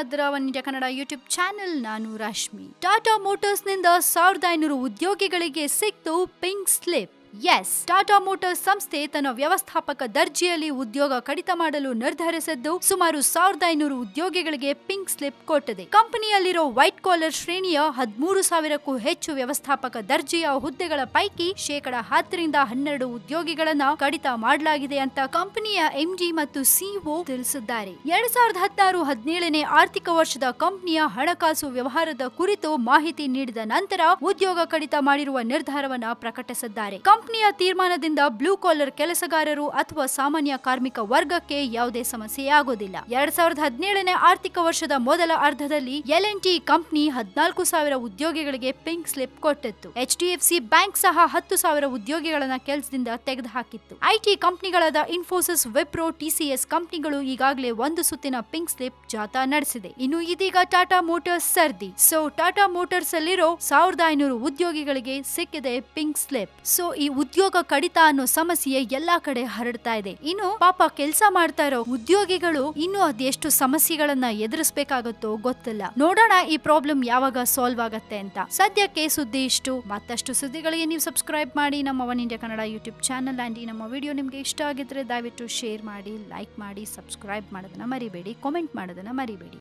ಇದ್ದೀರಾ one India Kannada YouTube channel. ನಾನು Rashmi. Tata Motors ನಿಂದ 1500 ಉದ್ಯೋಗಿಗಳಿಗೆ ಸಿಕ್ತು pink slip. Yes, Tata Motors ಸಂಸ್ಥೆ ತನ್ನ ವ್ಯವಸ್ಥಾಪಕ ದರ್ಜೆಯಲ್ಲಿ ಉದ್ಯೋಗ ಕಡಿತ ಮಾಡಲು ನಿರ್ಧರಿಸಿದ್ದು ಸುಮಾರು 1500 ಉದ್ಯೋಗಿಗಳಿಗೆ ಪಿಂಕ್ ಸ್ಲಿಪ್ ಕೊಟ್ಟಿದೆ. ಕಂಪನಿಯಲ್ಲಿರೋ ವೈಟ್ ಕಾಲರ್ ಶ್ರೇಣಿಯ 13,000ಕ್ಕೂ ಹೆಚ್ಚು ವ್ಯವಸ್ಥಾಪಕ ದರ್ಜೆಯ ಹುದ್ದೆಗಳ ಪೈಕಿ 10% ರಿಂದ 12 ಉದ್ಯೋಗಿಗಳನ್ನ ಕಡಿತ ಮಾಡಲಾಗಿದೆ ಅಂತ ಕಂಪನಿಯ ಎಂಡಿ ಮತ್ತು ಸಿಇಒ ತಿಳಿಸಿದ್ದಾರೆ. 2016-17ನೇ ಆರ್ಥಿಕ ವರ್ಷದ ಕಂಪನಿಯ ಹಣಕಾಸು ವ್ಯವಹಾರದ ಕುರಿತು ಮಾಹಿತಿ ನೀಡಿದ ನಂತರ ಉದ್ಯೋಗ ಕಡಿತ ಮಾಡಿರುವ ನಿರ್ಧಾರವನ್ನ ಪ್ರಕಟಿಸಿದ್ದಾರೆ. ಕಂಪನಿಯ ತೀರ್ಮಾನದಿಂದ ಬ್ಲೂ ಕಾಲರ್ ಕೆಲಸಗಾರರು ಅಥವಾ ಸಾಮಾನ್ಯ ಕಾರ್ಮಿಕ ವರ್ಗಕ್ಕೆ ಯಾವುದೇ ಸಮಸ್ಯೆಯಾಗೋದಿಲ್ಲ. 2017ನೇ ಆರ್ಥಿಕ ವರ್ಷದ ಮೊದಲ ಅರ್ಧದಲ್ಲಿ ಎಲ್&ಟಿ ಕಂಪನಿ 14,000 ಉದ್ಯೋಗಿಗಳಿಗೆ ಪಿಂಕ್ ಸ್ಲಿಪ್ ಕೊಟ್ಟಿತ್ತು. HDFC ಬ್ಯಾಂಕ್ ಸಹ 10,000 ಉದ್ಯೋಗಿಗಳನ್ನ ಕೆಲಸದಿಂದ ತೆಗೆದುಹಾಕಿತ್ತು. ಐಟಿ ಕಂಪನಿಗಳಾದ ಇನ್ಫೋಸಿಸ್, ವಿಪ್ರೋ, TCS ಕಂಪನಿಗಳು ಈಗಾಗಲೇ ಒಂದು ಸುತ್ತಿನ ಪಿಂಕ್ ಸ್ಲಿಪ್ ಜಾಥಾ ನಡೆಸಿದೆ. ಇನ್ನು ಇದೀಗ ಟಾಟಾ ಮೋಟಾರ್ಸ್ ಸರ್ದಿ. ಟಾಟಾ ಮೋಟಾರ್ಸ್ ಅಲ್ಲಿರೋ 1500 ಉದ್ಯೋಗಿಗಳಿಗೆ ಸಿಕ್ಕಿದೆ ಪಿಂಕ್ ಸ್ಲಿಪ್. ಈ ಉದ್ಯೋಗ ಕಡಿತ ಅನ್ನೋ ಸಮಸ್ಯೆ ಎಲ್ಲಾ ಕಡೆ ಹರಡ್ತಾ ಇದೆ. ಇನ್ನು ಪಾಪ ಕೆಲಸ ಮಾಡ್ತಾ ಇರೋ ಉದ್ಯೋಗಿಗಳು ಇನ್ನು ಅದೆಷ್ಟು ಸಮಸ್ಯೆಗಳನ್ನ ಎದುರಿಸಬೇಕಾಗುತ್ತೋ ಗೊತ್ತಿಲ್ಲ. ನೋಡೋಣ ಈ ಪ್ರಾಬ್ಲಮ್ ಯಾವಾಗ ಸಾಲ್ವ್ ಆಗತ್ತೆ ಅಂತ. ಸದ್ಯಕ್ಕೆ ಸುದ್ದಿ ಇಷ್ಟು. ಮತ್ತಷ್ಟು ಸುದ್ದಿಗಳಿಗೆ ನೀವು ಸಬ್ಸ್ಕ್ರೈಬ್ ಮಾಡಿ ನಮ್ಮ one India Kannada YouTube channel. And ಈ ನಮ್ಮ ವಿಡಿಯೋ ನಿಮ್ಗೆ ಇಷ್ಟ ಆಗಿದ್ರೆ ದಯವಿಟ್ಟು ಶೇರ್ ಮಾಡಿ, ಲೈಕ್ ಮಾಡಿ, ಸಬ್ಸ್ಕ್ರೈಬ್ ಮಾಡೋದನ್ನ ಮರಿಬೇಡಿ, ಕಾಮೆಂಟ್ ಮಾಡೋದನ್ನ ಮರಿಬೇಡಿ.